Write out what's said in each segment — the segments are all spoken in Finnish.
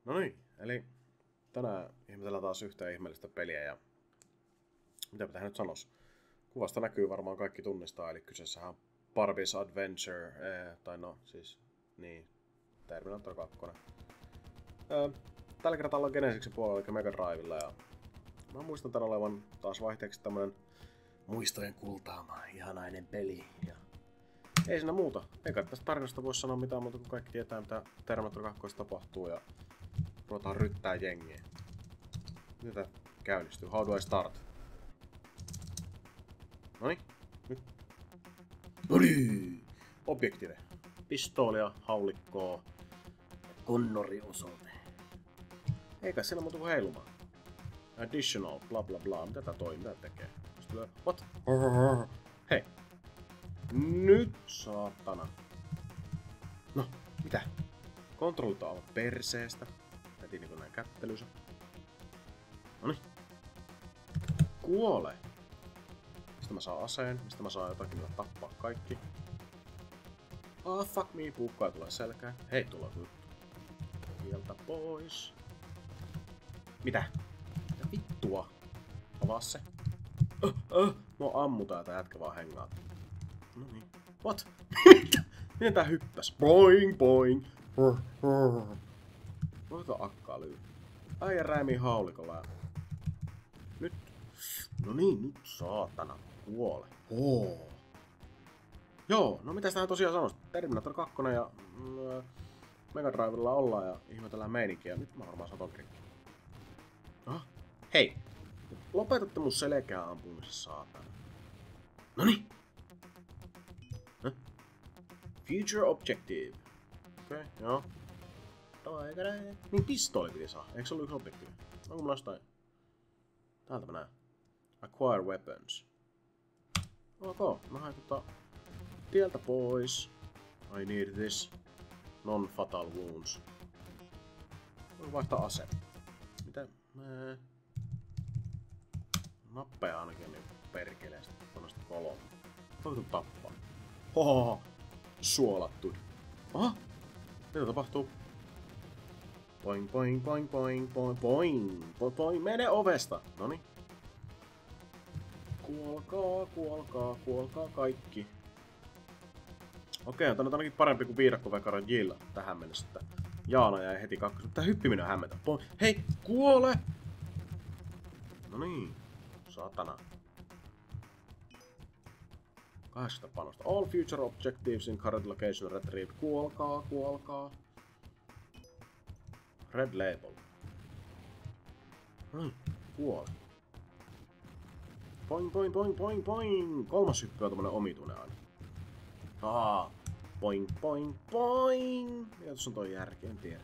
No niin, eli tänään ihmetellään taas yhtä ihmeellistä peliä ja mitäpä tähän nyt sanois. Kuvasta näkyy varmaan kaikki tunnistaa, eli kyseessähän on Barbie's Adventure, tai no siis, niin, Terminator 2. Tällä kertaa ollaan Genesiksen puolella, eli Mega Drivella, ja mä muistan tän olevan taas vaihteeksi tämmönen muistojen kultaama, ihanainen peli, ja ei siinä muuta. Eikä tästä tarinasta voi sanoa mitään muuta, kun kaikki tietää, mitä Terminator 2 tapahtuu, ja ruvetaan ryttää jengiä. Mitä käynnistyy? How do I start? Noniin, nyt. Noniin! Objektive. Pistoolia, haulikkoa, konnori-osoite. Eikä siellä muuta kuin heilumaan. Additional, bla bla bla. Mitä tää toimii? Mitä tää tekee? What? Hei. Nyt saatana. No, mitä? Kontrollit on aivan perseestä. Heti niinku näin kättelyssä. Noniin. Kuole. Mistä mä saan aseen? Mistä mä saan jotakin, millä tappaa kaikki? Ah, fuck me, puukkoja tulee selkään. Hei, tulee juttu. Sieltä pois. Mitä? Mitä vittua? Avaa se. No ammutaan tää jätkä vaan hengaa. No niin. What? Miten tää hyppäs? Boing, boing. Voiko akkaa lyy? Äijä räimii haulikolla ja... Nyt. No niin, nyt saatana. Kuole. Joo, no mitäs tähän tosiaan sanois? Terminator 2 ja... Mega Drivella ollaan ja ihmetellään meininkiä. Nyt mä varmaan saton krikki. Hei! Lopetatte mun selkää ampumisessa, saatana. Noniin! Future Objective. Okei, joo. Niin pistooli piti saa. Eikö se ollut yksi objektiivi? Onko mulla jostain... Täältä mä näen. Acquire weapons. Ok, mä hain tieltä pois. I need this. Non-fatal wounds. Voin vaihtaa ase. Mitä? Nappeja ainakin niin perkeleesti. Tonnosta 3. Voitu tappaa. Hohoho. Suolattu. Aha! Mitä tapahtuu? Poing, poing, poing, poing, poing, poing, poing, poing. Mene ovesta! Noniin. Kuolkaa, kuolkaa, kuolkaa kaikki. Okei, on tänne ainakin parempi kuin viidakkovekaro Jill tähän mennessä. Että Jaana jäi heti kakkoselle. Tää hyppiminen on hämmentä. Hei, kuole! No niin, satana. 80 panosta. All future objectives in current location retrieved. Kuolkaa, kuolkaa. Red label. Kuole. Poing, poing, poing, poing, poing. Kolmas hyppy on tommonen omituinen aina. Poing, poing, poing. Mikä tuossa on toi järki? En tiedä.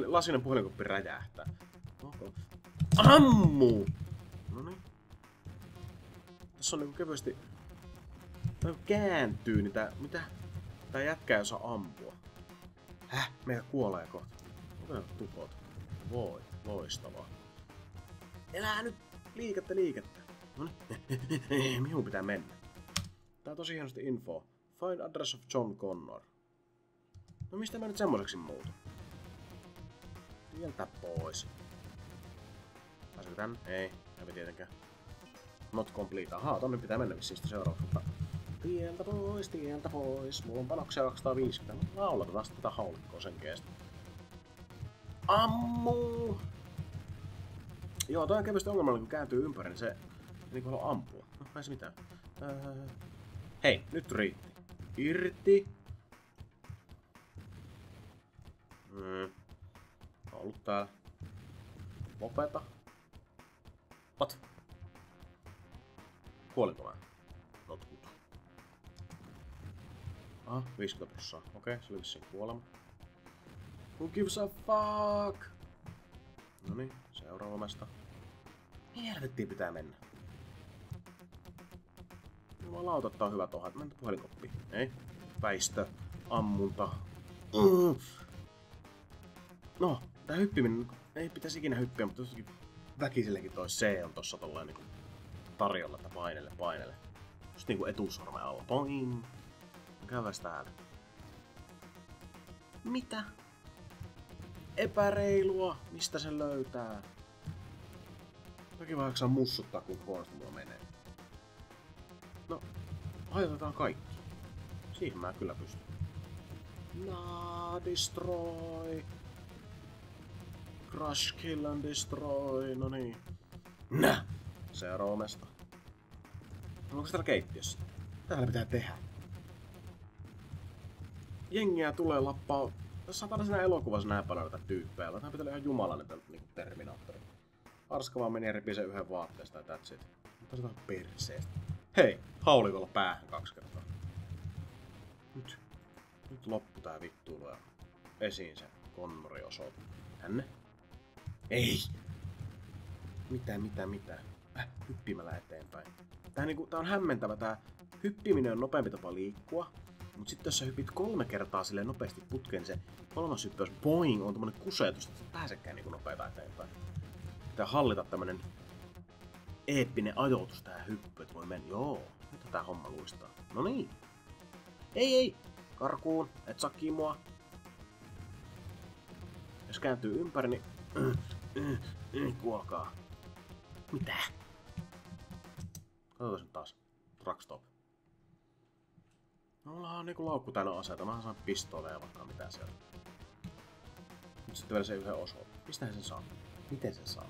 Lasinen puhelinkoppi räjähtää. Ammu! Noniin. Tässä on niinku kevyesti... Tää kääntyy, niin tää... Mitä? Tää jätkä ei osaa ampua. Meitä kuolee kohta. Otetaan tukot. Voi, loistavaa. Elää nyt! Liikettä. Noniin. Mihin pitää mennä? Tää on tosi hienosti info. Find address of John Connor. No mistä mä nyt semmoiseksi muutun? Tieltä pois. Pääseekö tän? Ei tietenkään. Not complete. Ahaa, tonne pitää mennä vissiin seuraavaksi, mutta... Tieltä pois. Mulla on panoksia 250. Laulatetaan tätä haulikkoa sen keestä. Ammu! Joo, toi on kevyesti ongelmalla, kun kääntyy ympäri, niin se ei niinku halua ampua. No, ei se mitään. Hei, nyt riitti. Irti. Mä oon ollut täällä. Lopeta. What? Kuolinko mä? Not good. 50%. Okei, se oli vissiin kuolema. Who gives a fuck? Noniin, seuraava mesta. Mihin helvettiin pitää mennä? Jumalauta, tää on hyvä toha. Mennä puhelinkoppiin. Ei. Väistö. Ammunta. No, tää hyppiminen... Ei pitäisi ikinä hyppiä, mutta jostakin väkisellekin toi C on tossa tolleen niinku tarjolla, että painele. Just niinku etusormen alla. Poing. Käydään täällä. Mitä? Epäreilua! Mistä sen löytää? Toki vaan saa mussuttaa, kun huonosti mulla menee. No, hajotetaan kaikki. Siihen mä kyllä pystyn. Destroy! Crush, kill and destroy, no niin. Seuraava mesta. Onko se täällä keittiössä? Täällä pitää tehdä. Jengiä tulee lappaa. Tässä on tällaisena elokuvassa näin paljon näitä tyyppejä. Tää pitää olla ihan jumalainen niinku Terminaattori. Arska vaan meni ja repii sen yhden vaatteesta ja that's it. Mutta se on perseestä. Hei, haulikolla päähän 2 kertaa. Nyt loppu tää vittuilu ja esiin se Connori osoite. Tänne. Ei! Mitä? Hyppimällä eteenpäin. Tää on hämmentävä. Tää hyppiminen on nopeampi tapa liikkua. Mut sit jos sä hypit 3 kertaa silleen nopeasti putkeen, niin se 3. hyppäys boing on tommonen kusetus, että et pääsekään niinku nopeeta eteenpäin. Pitää hallita tämmönen eeppinen ajoitus tää hyppy, et voi mennä. Joo, nyt tää homma luistaa. No niin. Ei! Karkuun, et saa kimua. Jos kääntyy ympäri, niin kuolkaa. Mitä? Katsotaan nyt taas. Truckstop. No, mulla on niinku laukku täynnä aseita. Mä saan pistooleja vaikka mitä siellä. Nyt sitten vielä se yhden osoite. Mistähän sen saa? Miten sen saa?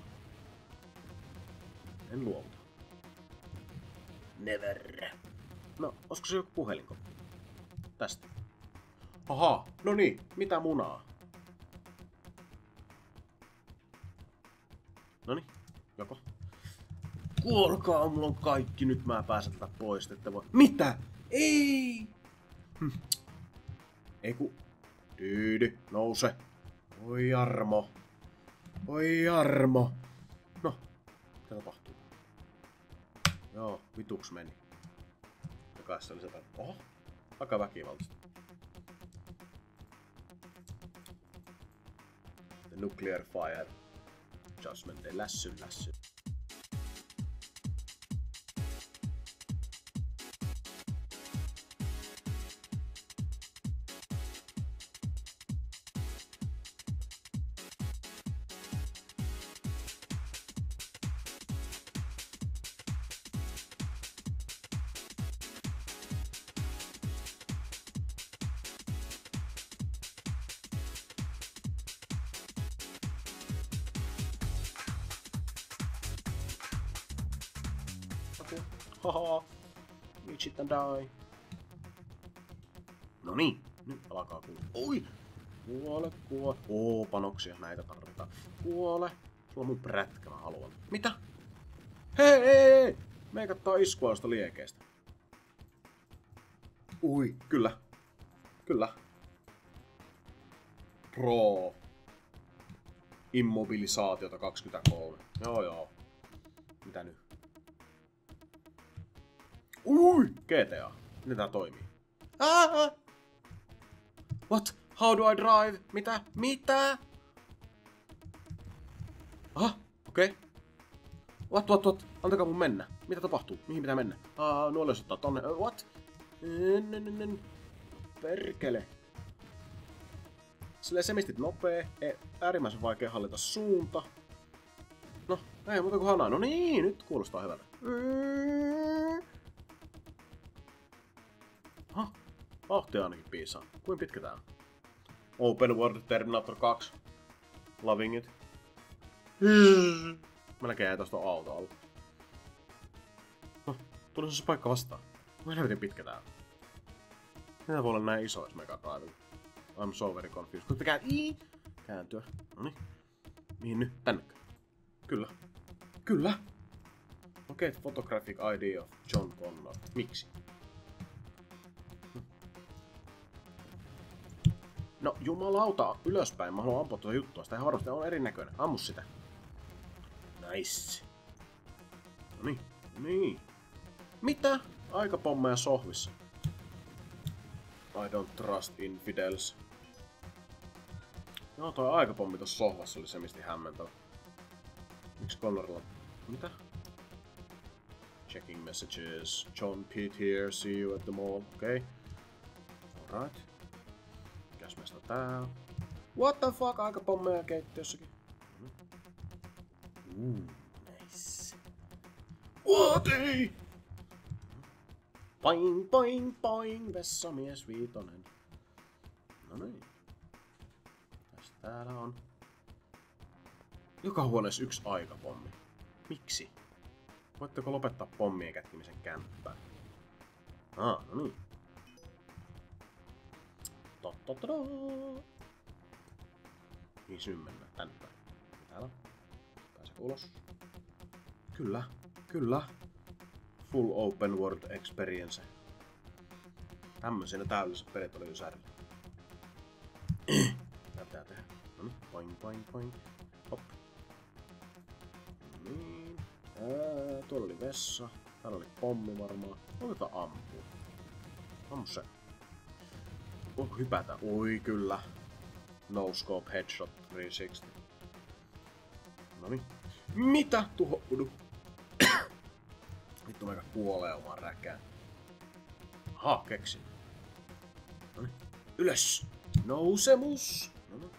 En luovuta. Never. No, olisiko se joku puhelinko? Tästä. Ahaa, no niin, mitä munaa? Noniin, joko? Kuolkaa, mulla on kaikki, nyt mä pääsen tätä pois, että voi... Mitä? Ei! Ei ku... Tyydy, nouse. Oi Jarmo. No, mitä tapahtuu? Joo, vituks meni. Ja kai se oli sitä... Oho, aika väkivaltaista. The nuclear fire. Judgment, ei lässy. Haha, you shit and die. No niin, nyt alkaa kuulua. Oi! Kuole. Panoksia, näitä tarvitaan. Kuole. Sulla on mun prätkä, mä haluan. Mitä? Hei! Me kattaa iskua josta liekeestä. Ui, kyllä. Pro. Immobilisaatiota 23. Joo. Mitä nyt? Ui! GTA. Miten tää toimii? What? How do I drive? Mitä? Aha, okei. What? Antakaa mun mennä. Mitä tapahtuu? Mihin pitää mennä? Nuoli ottaa tonne. What? Perkele. Silleen semistit nopee. Äärimmäisen vaikea hallita suunta. No, ei muuta kuin hanaa. No niin, nyt kuulostaa hyvältä. Vauhtia ainakin piisaa. Kuinka pitkä tää on? Open World Terminator 2. Loving it. Melkein jäi tosta auto alla. No, tuli se paikka vastaan. Mä helvetin pitkä tää on. Mitä voi olla näin iso, jos Mega Drive? I'm so very confused. Kun pitää kääntyä. Noniin. Mihin nyt? Tännekö? Kyllä. Okay, photographic ID of John Connor. Miksi? No jumalauta, ylöspäin. Mä haluan ampua tuota juttua. Sitä ihan varmasti on erinäköinen. Ammu sitä. Nice. No niin. Mitä? Aikapommeja sohvissa. I don't trust infidels. Joo, toi aikapommi tossa sohvassa oli se misti hämmentävä. Miksi Connorilla? Mitä? Checking messages. John Pitt here, see you at the mall. Okay. Alright. Mikäs meistä tää? What the fuck? Aika pommeja keittiössäkin. Nice. What ei? Poing, poing, poing, vessamies viitonen. No niin. Tässä täällä on. Joka huoneessa yksi aikapommi. Miksi? Voitteko lopettaa pommien kätkimisen kämppään? No niin. Niin syyn mennä tänne päin. Täällä. Pääsekö ulos? Kyllä, kyllä. Full open world experience. Tämmöisenä täydelliset pelit oli Ysärillä. Mitä pitää tehdä? No niin, poing, poing, poing. Hop. Niin. Tuolla oli vessa. Täällä oli pommi varmaan. Otetaan ampua. Ammu se. Hypätä. Oi kyllä. No scope headshot 360. Noniin. Mitä? Tuhoudu. Vittu meikä kuolee omaan räkään. Aha, keksin. Noniin. Ylös. Nousemus. Noniin.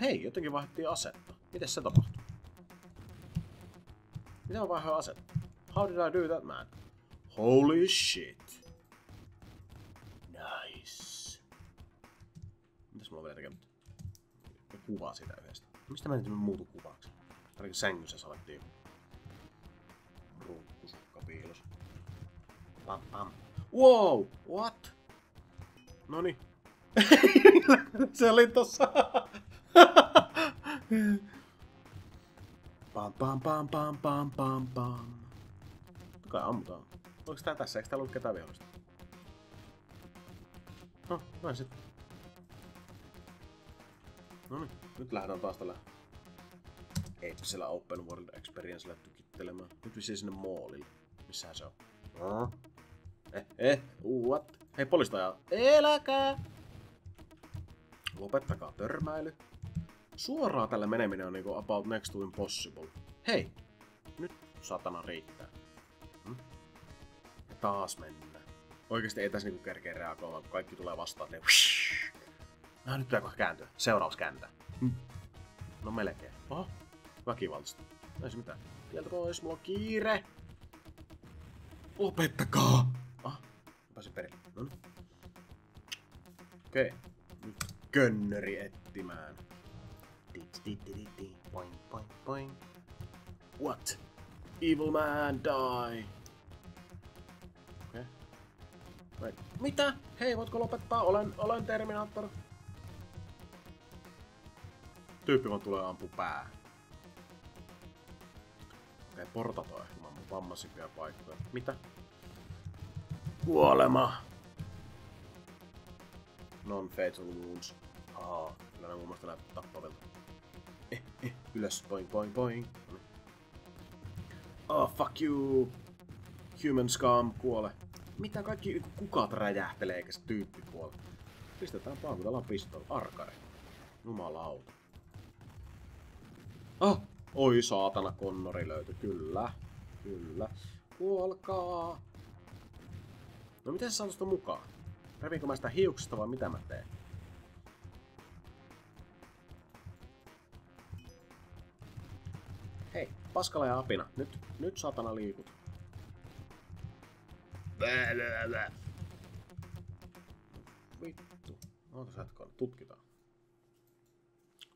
Hei, jotenkin vaihdettiin asetta. Mites se tapahtui? Miten mä vaihdoin asetta? How did I do that, man? Holy shit. Nice. Mitäs mulla on vielä tekemättä? Ja kuvaa siitä yhdestä. Mistä mä nyt muutu kuvaaksi? Ainakin sängyssä salattiin joku ruukkusukka piilos. Pam pam. Wow! What? Noni. Se oli tossa. Pam pam pam pam pam pam pam. Kai ammutaan. Oliko tää tässä? Eikö täällä ollut ketään vihollista? No, näin sit. Noniin, nyt lähdetään taas tällä eettisellä Open World Experiencellä tykittelemään. Nyt vissiin sinne mallille. Missähän se on? What? Hei, poliista ajaa. Eläkää! Lopettakaa törmäily. Suoraan tällä meneminen on niinku about next to impossible. Hei! Nyt satana riittää. Ja taas mennään. Oikeesti ei tässä niinku kerkeä reagoimaan, kun kaikki tulee vastaan. No nyt pitää kääntyä. Seuraus kääntää. No melkein. Oho. Väkivaltaista. Ei se mitään. Tieltä pois, mulla on kiire. Lopettakaa! Pääsin perille. No niin. Okei. Nyt könnöri etsimään. Poing, poing, poing. What? Evil man, die! Okei. Okay. Mitä? Hei, voitko lopettaa? Olen Terminaattor. Tyyppi vaan tulee ampua päähän. Okei, portat on ehkä mun vammasimpia paikkoja. Mitä? Kuolema! Non-fatal wounds. Kyllä ne mun mielestä näyttää tappavilta. Ylös, boing, boing, boing. Oh, fuck you! Human scum, kuole. Mitä kaikki kukat räjähtelee eikä se tyyppi kuole? Pistetään paukutellaan pistooli. Arkari. Jumalauta. Oi saatana, Connori löytyi. Kyllä. Kyllä. Kuolkaa. No miten se saa tuosta mukaan? Revinkö mä sitä hiuksista vai mitä mä teen? Hei, paskala ja apina. Nyt satana liikut. Vittu. Ootas hetkoon, tutkitaan.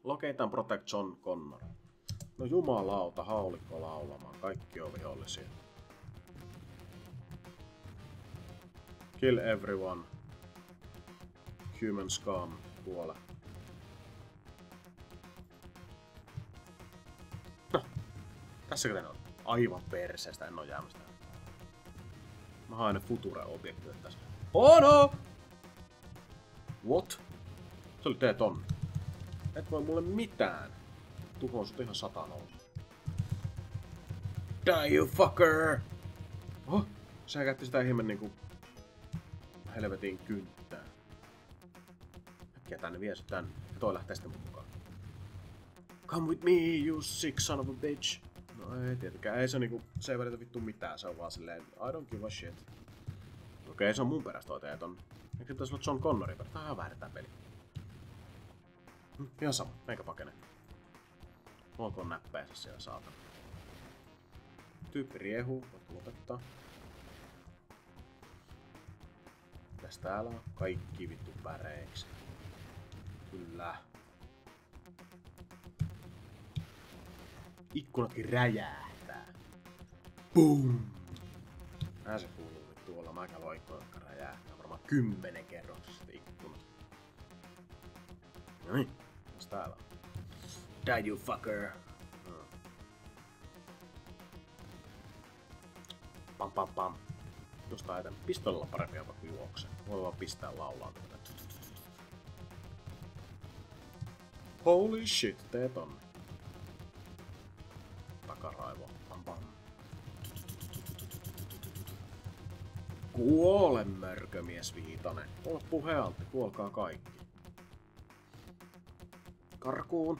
Locate and protect John Connor. No jumalauta, haulikko laulamaan. Kaikki on vihollisia. Kill everyone. Human scum. Kuole. No. Tässäkö ne on? Aivan perseestä, en oo jäämästä. Mä haen ne Future-objektit tässä. Oh no! What? Se oli T-tonni. Et voi mulle mitään. Tuhoon sut ihan satanolla. Die you fucker! Oho! Sehän käytti sitä ihmeen niinku helvetin kynttää. Äkkiä tänne, vie sit tänne. Ja toi lähtee sitten mun mukaan. Come with me, you sick son of a bitch. No ei tietenkään, ei se niinku, se ei välitä vittu mitään, se on vaan silleen, I don't give a shit. Okei, se on mun perästä toi teet on. Eikö se pitäis olla John Connorin perästä? Tää on vähän tää peli. Ihan sama, meikä pakene. Olkoon näppäissä siellä saatana. Tyyppi riehu, voit lopettaa. Mitäs täällä on? Kaikki vittu päreiksi. Kyllä. Ikkunatkin räjähtää. Boom! Nää se kuuluu vittu olla. Mä käyn ikkunat, jotka räjähtää. Varmaan 10 kerroksista ikkunat. Noin. Mitäs täällä on? Die you fucker! Pam pam pam. Tuosta ajan pistolilla parempi jopa juokse. Voi vaan pistää laulaa tätä. Holy shit, tee tonne. Takaraivo. Pam pam. Kuole mörkömies Viitanen. Ole puhealti, kuolkaa kaikki. Karkuun.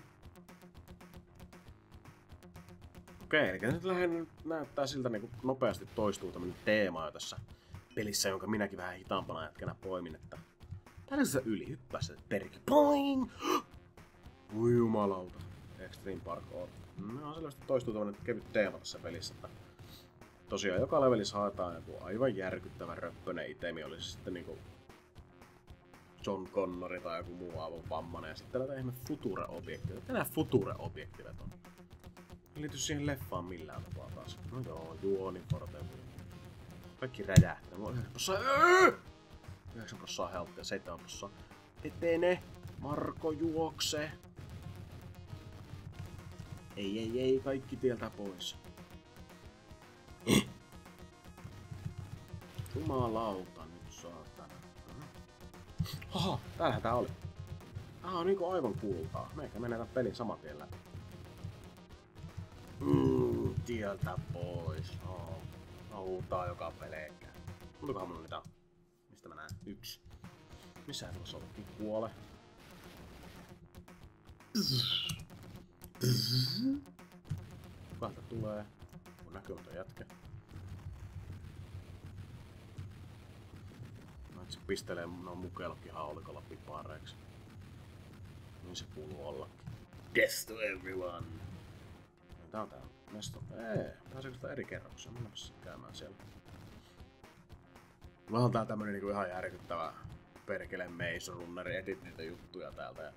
Okei, eli nyt lähinnä näyttää siltä niin nopeasti toistuu tämmönen teema jo tässä pelissä, jonka minäkin vähän hitaampana jätkänä poimin, että täällä se yli hyppää se perki. Boing! Voi jumalauta. Extreme Parkour. No selvästi toistuu tämmönen kevyt teema tässä pelissä, että tosiaan joka levelissä haetaan joku aivan järkyttävä röppönen itemi, oli se sitten niinku John Connori tai joku muu aivan vammanen, ja sitten näitä ihme future-objektiivit. Mitä nää future-objektiivit on? Ei liity siihen leffaan millään tapaa taas. No joo, juoni, portelu. Kaikki räjähtää. Mulla on 9% healthia, 7%. Etene! Marko juokse! Ei, kaikki tieltä pois. Jumalauta nyt saatana. Haha, täällähän tää oli. Niinku aivan kultaa. Meikä menee tän pelin saman tien läpi. Tieltä pois. Huutaa joka pelekään. Montakohan mulla niitä on? Mistä mä näen? 1. Missähän tuossa ollutkin? Kuole. Kuka tulee? Kun näkymätön jätkä. Se pistelee mukelokki haulikolla pipareiksi. Niin se kuuluu ollakin. Death to everyone! Tää on tää mesto. Pääseekö sitä eri kerroksia? Mennäpäs käymään siellä. Mulla on tää tämmönen niinku ihan järkyttävä perkele Maze Runneri, etit niitä juttuja täältä. Ja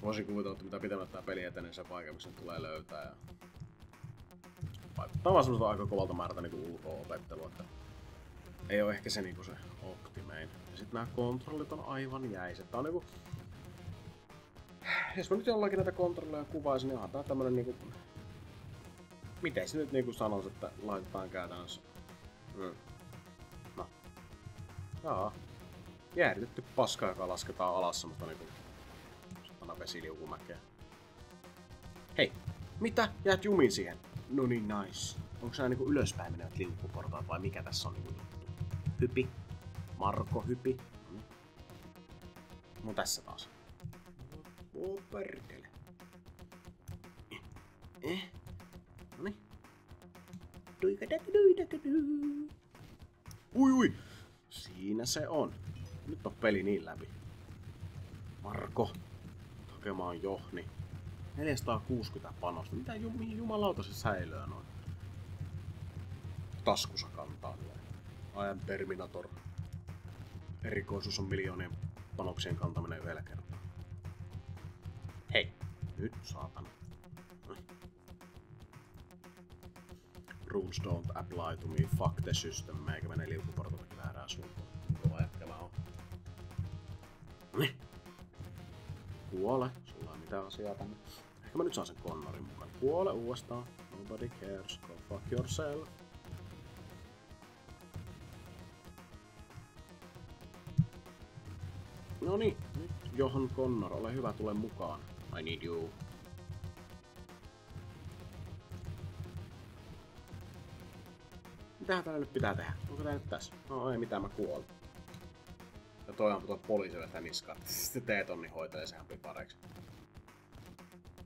voisin kuvitella, että mitä pitemmät tää peli etenee, sen vaikeammin sen tulee löytää. Ja vaikuttaa vaan semmoista aika kovalta määrältä niinku ulko-opettelua, että ei oo ehkä se niinku se optimein. Ja sit nää kontrollit on aivan jäiset. Tää on niinku... Jos mä nyt jollakin näitä kontrolleja kuvaisin, niin onhan tää tämmönen niinku... Miten se nyt niinku sanois, että laitetaan käytännössä? No. Jaa. Jäädytetty paska, joka lasketaan alas semmoista niinku... satana vesiliukumäkeä. Hei! Mitä? Jäät jumiin siihen? No niin, nice. Onko nää niinku ylöspäin menevät liukkuportaat vai mikä tässä on niinku juttu? Hypi. Marko hypi. No tässä taas. Perkele. Noniin. Ui. Siinä se on. Nyt on peli niin läpi. Marko. Hakemaan Johni. 460 panosta. Mitä jumalauta se säilöä noin? Taskussa kantaa. I am Terminator. Erikoisuus on miljoonien panoksien kantaminen yhdellä kertaa. Hei, nyt saatana. Rules don't apply to me, fuck the system. Meikä menee liukuportallakin väärään suuntaan. Kova jätkä mä oon. Kuole, sulla ei mitään asiaa tänne. Ehkä mä nyt saan sen Connorin mukaan. Kuole uudestaan. Nobody cares, go fuck yourself. Noniin, nyt John Connor, ole hyvä, tule mukaan. I need you. Mitähän täällä nyt pitää tehdä? Onko tää nyt tässä? No ei mitään, mä kuolin. Ja toi on tuo poliisille sitä niskaa. Sitten T-tonni hoitelee sehän pipareiksi.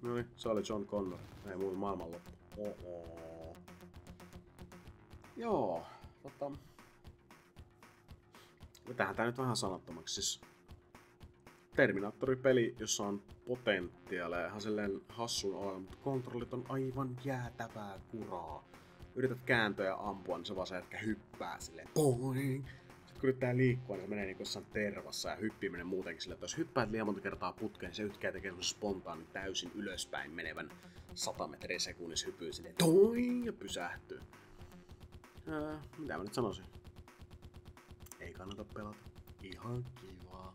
Noniin, se oli John Connor. Ei muu maailmanloppu. Joo, mitähän tää nyt vähän sanattomaksi siis. Terminaattori-peli, jossa on potentiaalia ihan silleen hassun olla, mutta kontrollit on aivan jäätävää kuraa. Yrität kääntöä ja ampua, niin se vaan se jätkä hyppää silleen boing. Sitten kun yrittää liikkua, niin se menee niinku jossain tervassa ja hyppiminen muutenkin silleen, että jos hyppäät liian monta kertaa putkeen, niin se yhtäkkiä tekee semmosen spontaani täysin ylöspäin menevän 100 metriä sekunnissa hypyy silleen toing ja pysähtyy. Mitä mä nyt sanoisin? Ei kannata pelata. Ihan kivaa.